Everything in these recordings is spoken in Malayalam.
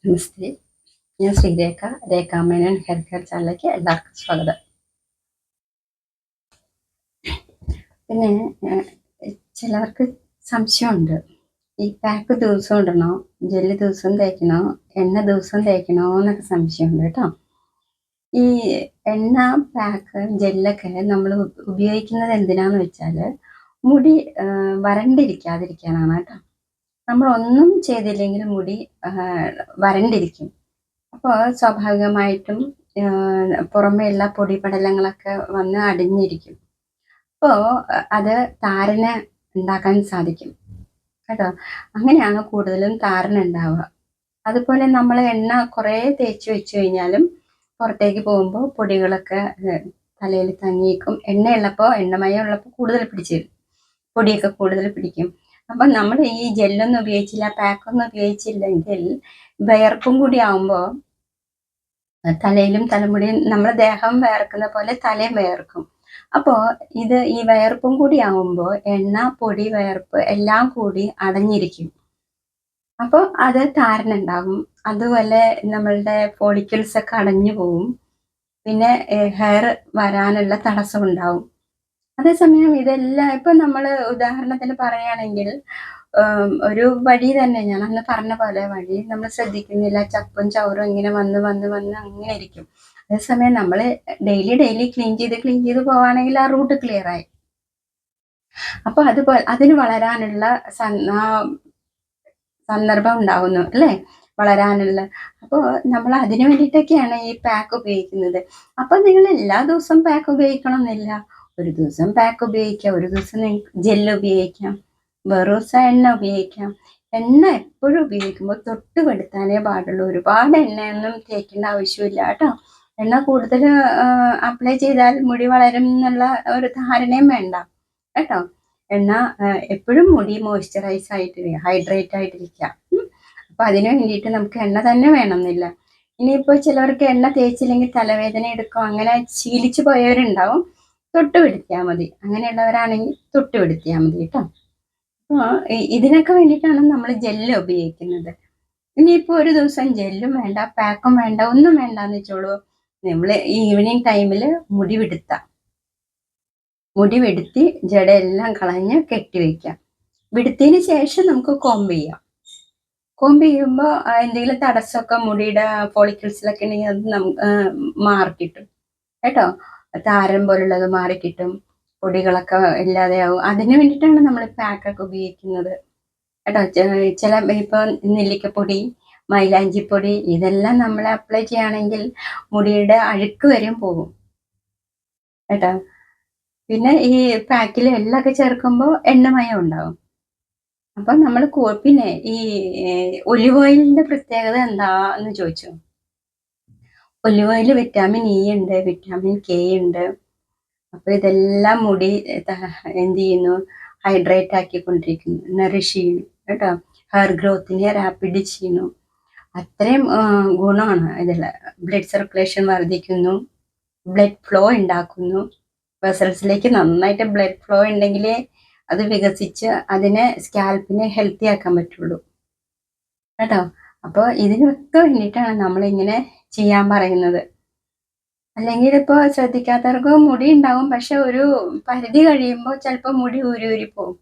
നമസ്തേ. ഞാൻ ശ്രീരേഖ. രേഖാ മേനോൻ ഹെയർ കെയർ ചാനലിലേക്ക് എല്ലാവർക്കും സ്വാഗതം. പിന്നെ ചിലർക്ക് സംശയമുണ്ട്. ഈ പാക്ക് ദിവസവും ഇടണോ? ജെല്ല് ദിവസവും തേക്കണോ? എണ്ണ ദിവസവും തേക്കണോ എന്നൊക്കെ സംശയമുണ്ട് കേട്ടോ. ഈ എണ്ണ, പാക്ക്, ജെല്ലൊക്കെ നമ്മൾ ഉപയോഗിക്കുന്നത് എന്തിനാന്ന് വെച്ചാൽ മുടി വരണ്ടിരിക്കാതിരിക്കാനാണ് കേട്ടോ. നമ്മളൊന്നും ചെയ്തില്ലെങ്കിൽ മുടി വരണ്ടിരിക്കും. അപ്പോൾ സ്വാഭാവികമായിട്ടും പുറമേയുള്ള പൊടിപടലങ്ങളൊക്കെ വന്ന് അടിഞ്ഞിരിക്കും. അപ്പോൾ അത് താരൻ ഉണ്ടാക്കാൻ സാധിക്കും കേട്ടോ. അങ്ങനെയാണ് കൂടുതലും താരൻ ഉണ്ടാവുക. അതുപോലെ നമ്മൾ എണ്ണ കുറേ തേച്ച് വെച്ച് കഴിഞ്ഞാലും പുറത്തേക്ക് പോകുമ്പോൾ പൊടികളൊക്കെ തലയിൽ തങ്ങിയിരിക്കും. എണ്ണയുള്ളപ്പോൾ, എണ്ണമയം ഉള്ളപ്പോൾ കൂടുതൽ പിടിച്ച് വരും, പൊടിയൊക്കെ കൂടുതൽ പിടിക്കും. അപ്പം നമ്മൾ ഈ ജെല്ലൊന്നും ഉപയോഗിച്ചില്ല, പാക്കൊന്നും ഉപയോഗിച്ചില്ലെങ്കിൽ വിയർപ്പും കൂടി ആകുമ്പോൾ തലയിലും തലമുടിയും നമ്മുടെ ദേഹം വിയർക്കുന്ന പോലെ തലയും വിയർക്കും. അപ്പോൾ ഈ വിയർപ്പും കൂടി ആകുമ്പോൾ എണ്ണ, പൊടി, വിയർപ്പ് എല്ലാം കൂടി അടഞ്ഞിരിക്കും. അപ്പോൾ അത് താരനുണ്ടാകും. അതുപോലെ നമ്മളുടെ ഫോളിക്കിൾസ് ഒക്കെ അടഞ്ഞു പോവും. പിന്നെ ഹെയർ വരാനുള്ള തടസ്സം ഉണ്ടാവും. അതേസമയം ഇതെല്ലാം ഇപ്പൊ നമ്മൾ ഉദാഹരണത്തിന് പറയുകയാണെങ്കിൽ ഒരു വഴി തന്നെ, ഞാൻ അന്ന് പറഞ്ഞ പോലെ വഴി നമ്മൾ ശ്രദ്ധിക്കുന്നില്ല, ചപ്പും ചവറും ഇങ്ങനെ വന്ന് വന്ന് വന്ന് അങ്ങനെ ഇരിക്കും. അതേസമയം നമ്മൾ ഡെയിലി ക്ലീൻ ചെയ്ത് പോവാണെങ്കിൽ ആ റൂട്ട് ക്ലിയർ ആയി. അപ്പൊ അതുപോലെ അതിന് വളരാനുള്ള സന്ദർഭം ഉണ്ടാവുന്നു അല്ലേ, വളരാനുള്ള. അപ്പോൾ നമ്മൾ അതിനു വേണ്ടിയിട്ടൊക്കെയാണ് ഈ പാക്ക് ഉപയോഗിക്കുന്നത്. അപ്പൊ നിങ്ങൾ എല്ലാ ദിവസവും പാക്ക് ഉപയോഗിക്കണം എന്നില്ല. ഒരു ദിവസം പാക്ക് ഉപയോഗിക്കാം, ഒരു ദിവസം ജെല്ല് ഉപയോഗിക്കാം, വേറെ ദിവസം എണ്ണ ഉപയോഗിക്കാം. എണ്ണ എപ്പോഴും ഉപയോഗിക്കുമ്പോൾ തൊട്ട് പെടുത്താനേ പാടുള്ളൂ. ഒരുപാട് എണ്ണയൊന്നും തേക്കേണ്ട ആവശ്യമില്ല കേട്ടോ. എണ്ണ കൂടുതൽ അപ്ലൈ ചെയ്താൽ മുടി വളരും എന്നുള്ള ഒരു ധാരണയും വേണ്ട കേട്ടോ. എണ്ണ എപ്പോഴും മുടി മോയ്സ്ചറൈസ് ആയിട്ട്, ഹൈഡ്രേറ്റ് ആയിട്ടിരിക്കുക. അപ്പൊ അതിന് വേണ്ടിയിട്ട് നമുക്ക് എണ്ണ തന്നെ വേണമെന്നില്ല. ഇനിയിപ്പോൾ ചിലവർക്ക് എണ്ണ തേച്ചില്ലെങ്കിൽ തലവേദന എടുക്കും, അങ്ങനെ ശീലിച്ചു പോയവരുണ്ടാവും. തൊട്ട് പിടിച്ചാൽ മതി. അങ്ങനെയുള്ളവരാണെങ്കിൽ തൊട്ട് പിടിച്ചാൽ മതി കേട്ടോ. ഇതിനൊക്കെ വേണ്ടിയിട്ടാണ് നമ്മൾ ജെല്ല് ഉപയോഗിക്കുന്നത്. ഇനിയിപ്പോൾ ഒരു ദിവസം ജെല്ലും വേണ്ട, പാക്കും വേണ്ട, ഒന്നും വേണ്ടാന്ന് വെച്ചോളൂ. നമ്മൾ ഈവനിങ് ടൈമിൽ മുടി വെടുത്തി ജടയെല്ലാം കളഞ്ഞ് കെട്ടിവെക്കാം. വെടുത്തതിന് ശേഷം നമുക്ക് കോംബ് ചെയ്യാം. കോംബ് ചെയ്യുമ്പോൾ എന്തെങ്കിലും തടസ്സമൊക്കെ മുടിയുടെ ഫോളിക്കിൾസിലൊക്കെ ഉണ്ടെങ്കിൽ അത് മാറിക്കിട്ടും കേട്ടോ. താരൻ പോലുള്ളത് മാറിക്കിട്ടും, പൊടികളൊക്കെ ഇല്ലാതെയാവും. അതിന് വേണ്ടിയിട്ടാണ് നമ്മൾ പാക്കൊക്കെ ഉപയോഗിക്കുന്നത് കേട്ടോ. ചില ഇപ്പോൾ നെല്ലിക്കപ്പൊടി, മൈലാഞ്ചിപ്പൊടി ഇതെല്ലാം നമ്മൾ അപ്ലൈ ചെയ്യുകയാണെങ്കിൽ മുടിയുടെ അഴുക്ക് വരെയും പോകും കേട്ടോ. പിന്നെ ഈ പാക്കിൽ എള്ളൊക്കെ ചേർക്കുമ്പോൾ എണ്ണമയം ഉണ്ടാവും. അപ്പൊ നമ്മൾ പിന്നെ ഈ ഒലിവ് ഓയിലിന്റെ പ്രത്യേകത എന്താന്ന് ചോദിച്ചു. ഒലിവ് ഓയിൽ വിറ്റാമിൻ ഇ ഉണ്ട്, വിറ്റാമിൻ കെ ഉണ്ട്. അപ്പൊ ഇതെല്ലാം മുടി എന്ത് ചെയ്യുന്നു, ഹൈഡ്രേറ്റ് ആക്കിക്കൊണ്ടിരിക്കുന്നു, നറിഷ് ചെയ്യുന്നു കേട്ടോ. ഹെയർ ഗ്രോത്തിനെ റാപ്പിഡ് ചെയ്യുന്നു. അത്രയും ഗുണമാണ് ഇതിൽ. ബ്ലഡ് സർക്കുലേഷൻ വർദ്ധിക്കുന്നു, ബ്ലഡ് ഫ്ലോ ഉണ്ടാക്കുന്നു. വെസൽസിലേക്ക് നന്നായിട്ട് ബ്ലഡ് ഫ്ലോ ഉണ്ടെങ്കിൽ അത് വികസിച്ച് അതിനെ സ്കാൽപ്പിനെ ഹെൽത്തി ആക്കാൻ പറ്റുള്ളൂ കേട്ടോ. അപ്പോൾ ഇതിനൊക്കെ വേണ്ടിയിട്ടാണ് നമ്മളിങ്ങനെ ചെയ്യാൻ പറയുന്നത്. അല്ലെങ്കിൽ ഇപ്പോൾ ശ്രദ്ധിക്കാത്തവർക്ക് മുടി ഉണ്ടാവും, പക്ഷെ ഒരു പരിധി കഴിയുമ്പോൾ ചിലപ്പോൾ മുടി ഊരി പോകും.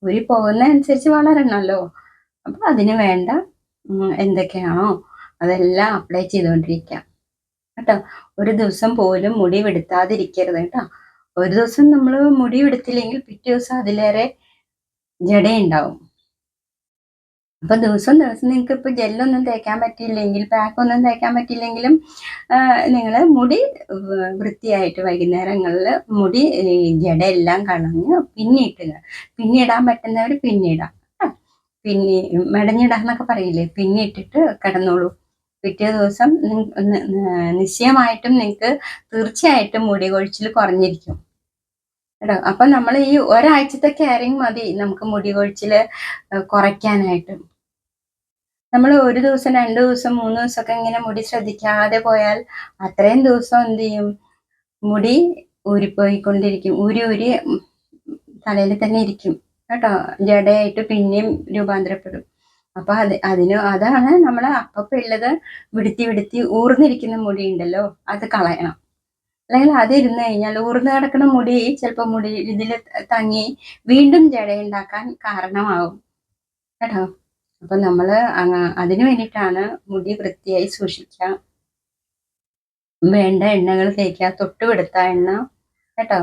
ഊരി പോകുന്ന അനുസരിച്ച് വളരണമല്ലോ. അപ്പോൾ അതിന് വേണ്ട എന്തൊക്കെയാണോ അതെല്ലാം അപ്ലൈ ചെയ്തുകൊണ്ടിരിക്കാം കേട്ടോ. ഒരു ദിവസം പോലും മുടി വെടുത്താതിരിക്കരുത് കേട്ടോ. ഒരു ദിവസം നമ്മൾ മുടി വെടുത്തില്ലെങ്കിൽ പിറ്റേ ദിവസം അതിലേറെ ജടയുണ്ടാവും. അപ്പൊ ദിവസം നിങ്ങൾക്ക് ഇപ്പൊ ജെല്ലൊന്നും തേക്കാൻ പറ്റിയില്ലെങ്കിൽ, പാക്കൊന്നും തേക്കാൻ പറ്റിയില്ലെങ്കിലും നിങ്ങൾ മുടി വൃത്തിയായിട്ട് വൈകുന്നേരങ്ങളിൽ മുടി ജടയെല്ലാം കളഞ്ഞ് പിന്നിടാൻ പറ്റുന്നവർ പിന്നിടാം. പിന്നെ മെടഞ്ഞിടാന്നൊക്കെ പറയില്ലേ, പിന്നിട്ടിട്ട് കിടന്നോളൂ. പിറ്റേ ദിവസം നിശ്ചയമായിട്ടും നിങ്ങൾക്ക് തീർച്ചയായിട്ടും മുടി കൊഴിച്ചിൽ കുറഞ്ഞിരിക്കും കേട്ടോ. അപ്പൊ നമ്മൾ ഈ ഒരാഴ്ചത്തെ കെയറിങ് മതി നമുക്ക് മുടി കൊഴിച്ചിൽ കുറയ്ക്കാനായിട്ട്. നമ്മൾ ഒരു ദിവസം, 2 ദിവസം, 3 ദിവസമൊക്കെ ഇങ്ങനെ മുടി ശ്രദ്ധിക്കാതെ പോയാൽ അത്രയും ദിവസം എന്ത് ചെയ്യും, മുടി ഊരിപ്പോയിക്കൊണ്ടിരിക്കും. ഊരി തലയിൽ തന്നെ ഇരിക്കും കേട്ടോ. ജടയായിട്ട് പിന്നെയും രൂപാന്തരപ്പെടും. അപ്പൊ അതാണ് നമ്മള് അപ്പപ്പ ഉള്ളത് വിടുത്തി വിടുത്തി ഊർന്നിരിക്കുന്ന മുടി ഉണ്ടല്ലോ, അത് കളയണം. അല്ലെങ്കിൽ അത് ഇരുന്ന് കഴിഞ്ഞാൽ ഊർന്ന് കിടക്കുന്ന മുടി ചിലപ്പോൾ മുടി ഇതിൽ തങ്ങി വീണ്ടും ജടയുണ്ടാക്കാൻ കാരണമാവും കേട്ടോ. അപ്പൊ നമ്മള് അതിനു വേണ്ടിയിട്ടാണ് മുടി വൃത്തിയായി സൂക്ഷിക്കുക. വേണ്ട എണ്ണകൾ തേക്കുക, തൊട്ടുപിടുത്ത എണ്ണ കേട്ടോ.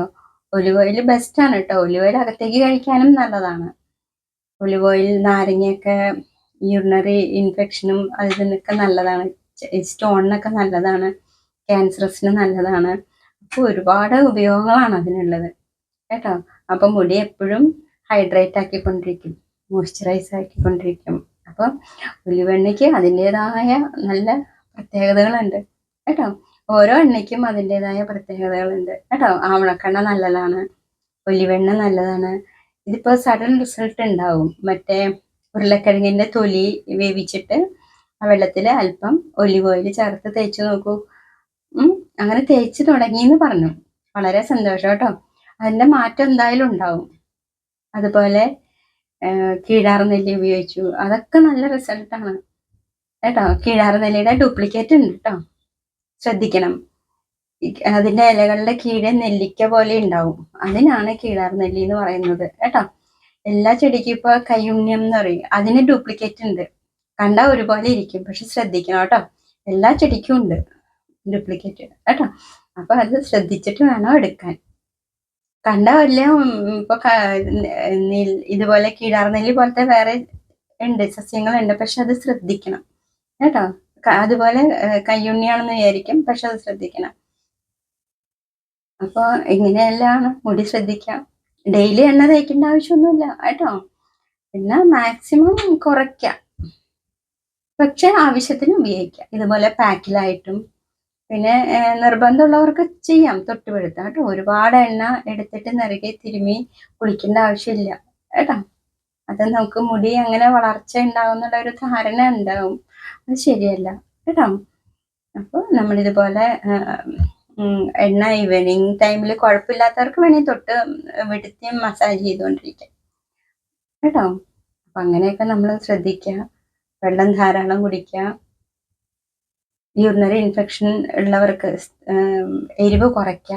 ഒലിവ് ഓയിൽ ബെസ്റ്റ് ആണ് കേട്ടോ. ഒലിവ് ഓയിൽ അകത്തേക്ക് കഴിക്കാനും നല്ലതാണ്. ഒലിവ് ഓയിൽ നാരങ്ങയൊക്കെ യൂറിനറി ഇൻഫെക്ഷനും അതിനൊക്കെ നല്ലതാണ്. സ്റ്റോണിനൊക്കെ നല്ലതാണ്. ക്യാൻസറസിന് നല്ലതാണ്. അപ്പോൾ ഒരുപാട് ഉപയോഗങ്ങളാണ് അതിനുള്ളത് കേട്ടോ. അപ്പൊ മുടി എപ്പോഴും ഹൈഡ്രേറ്റ് ആക്കിക്കൊണ്ടിരിക്കും, മോയ്സ്ചറൈസ് ആക്കിക്കൊണ്ടിരിക്കും. അപ്പൊ ഒലിവെണ്ണയ്ക്ക് അതിൻ്റെതായ നല്ല പ്രത്യേകതകളുണ്ട് കേട്ടോ. ഓരോ എണ്ണയ്ക്കും അതിൻ്റെതായ പ്രത്യേകതകളുണ്ട് കേട്ടോ. ആവണക്കെണ്ണ നല്ലതാണ്, ഒലിവെണ്ണ നല്ലതാണ്. ഇതിപ്പോ സഡൻ റിസൾട്ട് ഉണ്ടാവും. മറ്റേ ഉരുളക്കിഴങ്ങിന്റെ തൊലി വേവിച്ചിട്ട് ആ വെള്ളത്തിൽ അല്പം ഒലിവ് ഓയിൽ ചേർത്ത് തേച്ച് നോക്കൂ. അങ്ങനെ തേച്ച് തുടങ്ങിയെന്ന് പറഞ്ഞു. വളരെ സന്തോഷം കേട്ടോ. അതിന്റെ മാറ്റം എന്തായാലും ഉണ്ടാവും. അതുപോലെ കീഴാർനെല്ലി ഉപയോഗിച്ചു, അതൊക്കെ നല്ല റിസൾട്ടാണ് കേട്ടോ. കീഴാർനെല്ലിയുടെ ഡ്യൂപ്ലിക്കേറ്റ് ഉണ്ട് കേട്ടോ, ശ്രദ്ധിക്കണം. അതിന്റെ ഇലകളുടെ കീഴെ നെല്ലിക്ക പോലെ ഉണ്ടാവും, അതിനാണ് കീഴാർനെല്ലി എന്ന് പറയുന്നത് കേട്ടോ. എല്ലാ ചെടിക്കും ഇപ്പൊ കയ്യുണ്ണിയം എന്ന് പറയും, അതിന് ഡ്യൂപ്ലിക്കേറ്റ് ഉണ്ട്. കണ്ടാ ഒരുപോലെ ഇരിക്കും, പക്ഷെ ശ്രദ്ധിക്കണം കേട്ടോ. എല്ലാ ചെടിക്കും ഉണ്ട് ഡ്യൂപ്ലിക്കേറ്റ് കേട്ടോ. അപ്പൊ അത് ശ്രദ്ധിച്ചിട്ട് വേണം എടുക്കാൻ. കണ്ടാ വല്ല ഇപ്പൊ ഇതുപോലെ കീഴാർനെല്ലി പോലത്തെ വേറെ ഉണ്ട്, സസ്യങ്ങളുണ്ട്, പക്ഷെ അത് ശ്രദ്ധിക്കണം കേട്ടോ. അതുപോലെ കയ്യുണ്ണിയാണെന്ന് വിചാരിക്കും, പക്ഷെ അത് ശ്രദ്ധിക്കണം. അപ്പൊ ഇങ്ങനെയെല്ലാം മുടി ശ്രദ്ധിക്കാം. ഡെയിലി എണ്ണ തേക്കേണ്ട ആവശ്യമൊന്നുമില്ല കേട്ടോ. പിന്നെ മാക്സിമം കുറയ്ക്കാം, പക്ഷെ ആവശ്യത്തിന് ഉപയോഗിക്കാം. ഇതുപോലെ പാക്കിലായിട്ടും. പിന്നെ നിർബന്ധമുള്ളവർക്ക് ചെയ്യാം തൊട്ടുപിടുത്തം കേട്ടോ. ഒരുപാട് എണ്ണ എടുത്തിട്ട് നിറകെ തിരുമ്മി കുളിക്കേണ്ട ആവശ്യമില്ല കേട്ടോ. അത് നമുക്ക് മുടി അങ്ങനെ വളർച്ച ഉണ്ടാവും എന്നുള്ള ഒരു ധാരണ ഉണ്ടാവും, അത് ശരിയല്ല കേട്ടോ. അപ്പോൾ നമ്മളിതുപോലെ എണ്ണ ഈവനിങ് ടൈമിൽ കുഴപ്പമില്ലാത്തവർക്ക് വേണമെങ്കിൽ തൊട്ട് വെടുത്തി മസാജ് ചെയ്തുകൊണ്ടിരിക്കാം കേട്ടോ. അപ്പൊ അങ്ങനെയൊക്കെ നമ്മൾ ശ്രദ്ധിക്കുക. വെള്ളം ധാരാളം കുടിക്കുക. യൂറിനറി ഇൻഫെക്ഷൻ ഉള്ളവർക്ക് എരിവ് കുറയ്ക്കുക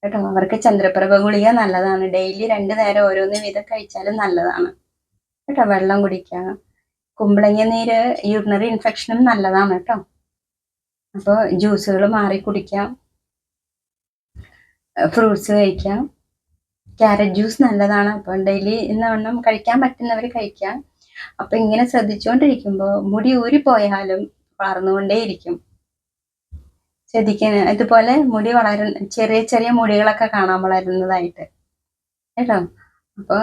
കേട്ടോ. അവർക്ക് ചന്ദ്രപ്രഭ ഗുളിക നല്ലതാണ്. ഡെയിലി 2 നേരം ഓരോന്ന് വീതം കഴിച്ചാലും നല്ലതാണ് കേട്ടോ. വെള്ളം കുടിക്കുക. കുമ്പളങ്ങ നീര് യൂറിനറി ഇൻഫെക്ഷനും നല്ലതാണ് കേട്ടോ. അപ്പോൾ ജ്യൂസുകൾ മാറി കുടിക്കാം, ഫ്രൂട്ട്സ് കഴിക്കാം. ക്യാരറ്റ് ജ്യൂസ് നല്ലതാണ്. അപ്പോൾ ഡെയിലി ഇന്നവണ്ണം കഴിക്കാൻ പറ്റുന്നവർ കഴിക്കാം. അപ്പൊ ഇങ്ങനെ ശ്രദ്ധിച്ചുകൊണ്ടിരിക്കുമ്പോൾ മുടി ഊരിപ്പോയാലും വളർന്നുകൊണ്ടേയിരിക്കും. ശ്രദ്ധിക്കുന്ന ഇതുപോലെ മുടി ചെറിയ ചെറിയ മുടികളൊക്കെ കാണാൻ വളരുന്നതായിട്ട് കേട്ടോ. അപ്പോൾ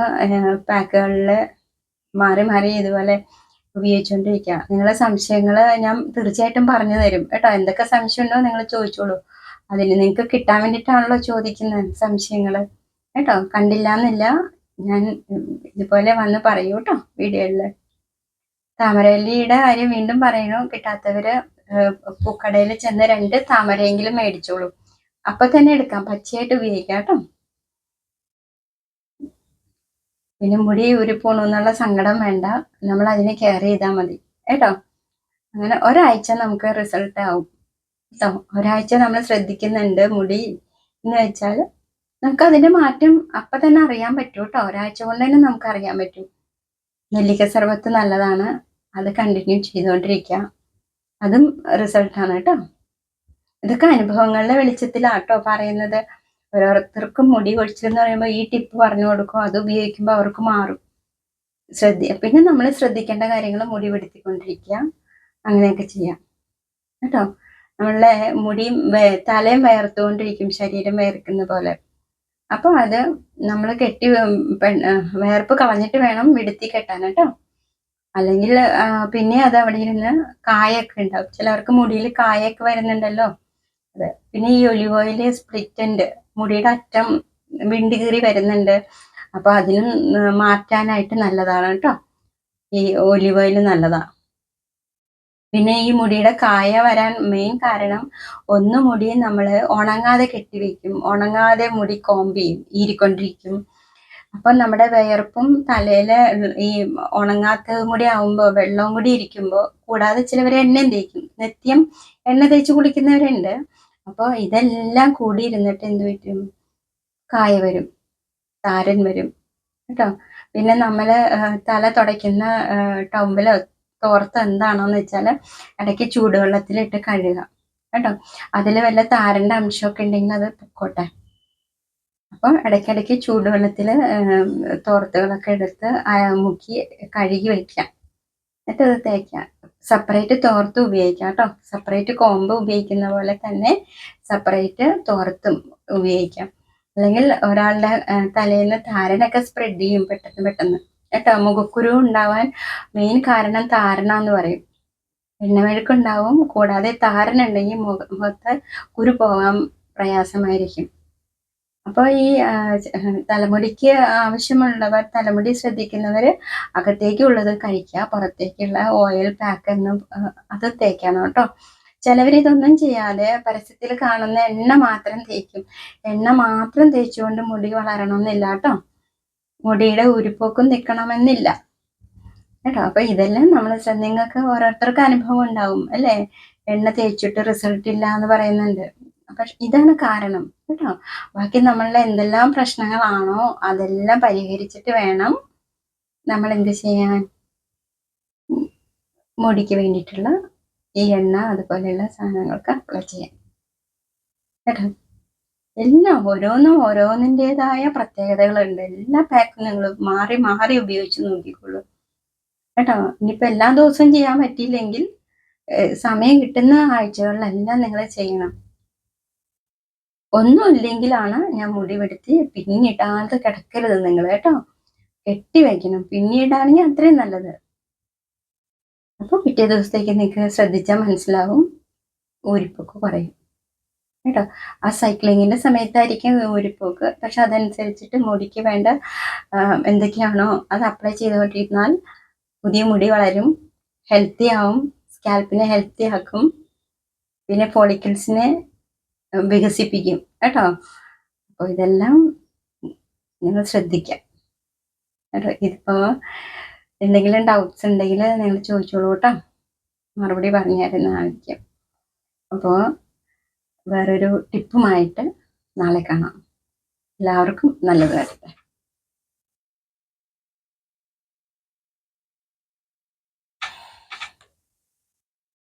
പാക്കുകളിൽ മാറി മാറി ഇതുപോലെ ഉപയോഗിച്ചുകൊണ്ടിരിക്കുക. നിങ്ങളുടെ സംശയങ്ങൾ ഞാൻ തീർച്ചയായിട്ടും പറഞ്ഞു തരും കേട്ടോ. എന്തൊക്കെ സംശയം ഉണ്ടോ നിങ്ങൾ ചോദിച്ചോളൂ. അതിന് നിങ്ങൾക്ക് കിട്ടാൻ വേണ്ടിയിട്ടാണല്ലോ ചോദിക്കുന്നത് സംശയങ്ങൾ കേട്ടോ. കണ്ടില്ല എന്നില്ല, ഞാൻ ഇതുപോലെ വന്ന് പറയൂ കേട്ടോ വീഡിയോയിൽ. താമരയിലിയുടെ കാര്യം വീണ്ടും പറയണു. കിട്ടാത്തവര് പൂക്കടയിൽ ചെന്ന് 2 താമരയെങ്കിലും മേടിച്ചോളൂ. അപ്പൊ തന്നെ എടുക്കാം, പച്ചയായിട്ട് ഉപയോഗിക്കാം കേട്ടോ. പിന്നെ മുടി ഊരിപ്പോണു എന്നുള്ള സങ്കടം വേണ്ട, നമ്മൾ അതിനെ കെയർ ചെയ്താൽ മതി കേട്ടോ. അങ്ങനെ ഒരാഴ്ച നമുക്ക് റിസൾട്ട് ആവും കേട്ടോ. ഒരാഴ്ച നമ്മൾ ശ്രദ്ധിക്കുന്നുണ്ട് മുടി എന്ന് വെച്ചാൽ നമുക്ക് അതിന്റെ മാറ്റം അപ്പൊ തന്നെ അറിയാൻ പറ്റും കേട്ടോ. ഒരാഴ്ച കൊണ്ട് തന്നെ നമുക്ക് അറിയാൻ പറ്റും. നെല്ലിക്ക സർബത്ത് നല്ലതാണ്, അത് കണ്ടിന്യൂ ചെയ്തുകൊണ്ടിരിക്കുക, അതും റിസൾട്ടാണ് കേട്ടോ. ഇതൊക്കെ അനുഭവങ്ങളുടെ വെളിച്ചത്തിലാട്ടോ പറയുന്നത്. ഓരോരുത്തർക്കും മുടി കൊഴിച്ചിലെന്ന് പറയുമ്പോൾ ഈ ടിപ്പ് പറഞ്ഞു കൊടുക്കും, അത് ഉപയോഗിക്കുമ്പോൾ അവർക്ക് മാറും. പിന്നെ നമ്മൾ ശ്രദ്ധിക്കേണ്ട കാര്യങ്ങൾ മുടി വെടുത്തിക്കൊണ്ടിരിക്കുക, അങ്ങനെയൊക്കെ ചെയ്യാം കേട്ടോ. നമ്മളുടെ മുടിയും തലയും വേർത്തുകൊണ്ടിരിക്കും, ശരീരം വേർക്കുന്ന പോലെ. അപ്പൊ അത് നമ്മൾ വേർപ്പ് കളഞ്ഞിട്ട് വേണം വെടുത്തി കെട്ടാൻ കേട്ടോ. അല്ലെങ്കിൽ പിന്നെ അത് അവിടെ ഇരുന്ന് കായൊക്കെ ഉണ്ടാവും. ചിലവർക്ക് മുടിയിൽ കായൊക്കെ വരുന്നുണ്ടല്ലോ, അതെ. പിന്നെ ഈ ഒലിവ് ഓയിൽ സ്പ്ലിറ്റ് ഉണ്ട്, മുടിയുടെ അറ്റം വിണ്ട് കീറി വരുന്നുണ്ട്. അപ്പൊ അതിനും മാറ്റാനായിട്ട് നല്ലതാണ് കേട്ടോ ഈ ഒലിവ് ഓയിൽ, നല്ലതാ. പിന്നെ ഈ മുടിയുടെ കായ വരാൻ മെയിൻ കാരണം മുടി നമ്മൾ ഉണങ്ങാതെ കെട്ടിവെക്കും, ഉണങ്ങാതെ മുടി കോമ്പ് ചെയ്യും, ഈരിക്കൊണ്ടിരിക്കും. അപ്പൊ നമ്മുടെ വിയർപ്പും തലയില് ഈ ഉണങ്ങാത്തതും കൂടി ആവുമ്പോ, വെള്ളവും കൂടി ഇരിക്കുമ്പോ, കൂടാതെ ചിലവര് എണ്ണയും തേക്കും, നിത്യം എണ്ണ തേച്ച് കുളിക്കുന്നവരുണ്ട്. അപ്പൊ ഇതെല്ലാം കൂടി ഇരുന്നിട്ട് എന്ത് പറ്റും? കായ വരും, താരൻ വരും കേട്ടോ. പിന്നെ നമ്മള് തല തുടയ്ക്കുന്ന ടവലോ തോർത്തോ എന്താണോന്ന് വെച്ചാല് ഇടയ്ക്ക് ചൂടുവെള്ളത്തിലിട്ട് കഴുകാം കേട്ടോ. അതില് വല്ല താരന്റെ അംശമൊക്കെ ഉണ്ടെങ്കിൽ അത് പൊക്കോട്ടെ. അപ്പോൾ ഇടയ്ക്കിടയ്ക്ക് ചൂടുവെള്ളത്തിൽ തോർത്തുകളൊക്കെ എടുത്ത് മുക്കി കഴുകി വയ്ക്കാം, എന്നിട്ട് അത് തേക്കാം. സെപ്പറേറ്റ് തോർത്ത് ഉപയോഗിക്കാം കേട്ടോ. സെപ്പറേറ്റ് കോമ്പ് ഉപയോഗിക്കുന്ന പോലെ തന്നെ സെപ്പറേറ്റ് തോർത്തും ഉപയോഗിക്കാം. അല്ലെങ്കിൽ ഒരാളുടെ തലയിൽ നിന്ന് താരനൊക്കെ സ്പ്രെഡ് ചെയ്യും പെട്ടെന്ന് പെട്ടെന്ന് കേട്ടോ. മുഖക്കുരു ഉണ്ടാവാൻ മെയിൻ കാരണം താരനാന്ന് പറയും. എണ്ണമെഴുക്കുണ്ടാവും, കൂടാതെ താരനുണ്ടെങ്കിൽ മുഖത്ത് കുരു പോകാൻ പ്രയാസമായിരിക്കും. അപ്പോൾ ഈ തലമുടിക്ക് ആവശ്യമുള്ളവർ, തലമുടി ശ്രദ്ധിക്കുന്നവര് അകത്തേക്കുള്ളത് കഴിക്കുക, പുറത്തേക്കുള്ള ഓയിൽ പാക്ക് എന്നും അത് തേക്കണം കേട്ടോ. ചിലവരിതൊന്നും ചെയ്യാതെ പരസ്യത്തിൽ കാണുന്ന എണ്ണ മാത്രം തേക്കും. എണ്ണ മാത്രം തേച്ചുകൊണ്ട് മുടി വളരണമെന്നില്ല കേട്ടോ. മുടിയുടെ ഉരുപ്പൊക്കും നിൽക്കണമെന്നില്ല കേട്ടോ. അപ്പൊ ഇതെല്ലാം നമ്മൾ നിങ്ങൾക്ക് ഓരോരുത്തർക്ക് അനുഭവം ഉണ്ടാവും അല്ലേ? എണ്ണ തേച്ചിട്ട് റിസൾട്ട് ഇല്ല എന്ന് പറയുന്നുണ്ട്. പക്ഷെ ഇതാണ് കാരണം കേട്ടോ. ബാക്കി നമ്മളുടെ എന്തെല്ലാം പ്രശ്നങ്ങളാണോ അതെല്ലാം പരിഹരിച്ചിട്ട് വേണം നമ്മൾ എന്ത് ചെയ്യാൻ? മുടിക്ക് വേണ്ടിയിട്ടുള്ള ഈ എണ്ണ അതുപോലെയുള്ള സാധനങ്ങൾക്ക് അപ്ലൈ ചെയ്യാൻ കേട്ടോ. എല്ലാം ഓരോന്നിൻ്റെതായ പ്രത്യേകതകളുണ്ട്. എല്ലാ പാക്കും നിങ്ങൾ മാറി മാറി ഉപയോഗിച്ച് നോക്കിക്കോളൂ കേട്ടോ. ഇനിയിപ്പോൾ എല്ലാ ദിവസവും ചെയ്യാൻ പറ്റിയില്ലെങ്കിൽ സമയം കിട്ടുന്ന ആഴ്ചകളിലെല്ലാം നിങ്ങൾ ചെയ്യണം. ഒന്നുമില്ലെങ്കിലാണ് ഞാൻ മുടി വെടുത്തി പിന്നിടാതെ കിടക്കരുത് നിങ്ങൾ കേട്ടോ. കെട്ടി വയ്ക്കണം, പിന്നീടാണെങ്കിൽ അത്രയും നല്ലത്. അപ്പോൾ പിറ്റേ ദിവസത്തേക്ക് നിങ്ങൾക്ക് ശ്രദ്ധിച്ചാൽ മനസ്സിലാവും, ഊരിപ്പൊക്കെ കുറയും കേട്ടോ. ആ സൈക്ലിങ്ങിന്റെ സമയത്തായിരിക്കും ഊരിപ്പോക്ക്, പക്ഷെ അതനുസരിച്ചിട്ട് മുടിക്ക് വേണ്ട എന്തൊക്കെയാണോ അത് അപ്ലൈ ചെയ്തുകൊണ്ടിരുന്നാൽ പുതിയ മുടി വളരും, ഹെൽത്തി ആവും, സ്കാൽപ്പിനെ ഹെൽത്തി ആക്കും, പിന്നെ ഫോളിക്കിൾസിനെ വികസിപ്പിക്കും കേട്ടോ. അപ്പോൾ ഇതെല്ലാം നിങ്ങൾ ശ്രദ്ധിക്കാം കേട്ടോ. ഇതിപ്പോൾ എന്തെങ്കിലും ഡൗട്ട്സ് ഉണ്ടെങ്കിൽ നിങ്ങൾ ചോദിച്ചോളൂ കേട്ടോ, മറുപടി പറഞ്ഞു തരുന്നതായിരിക്കും. അപ്പോൾ വേറൊരു ടിപ്പുമായിട്ട് നാളെ കാണാം. എല്ലാവർക്കും നല്ലത് വരട്ടെ.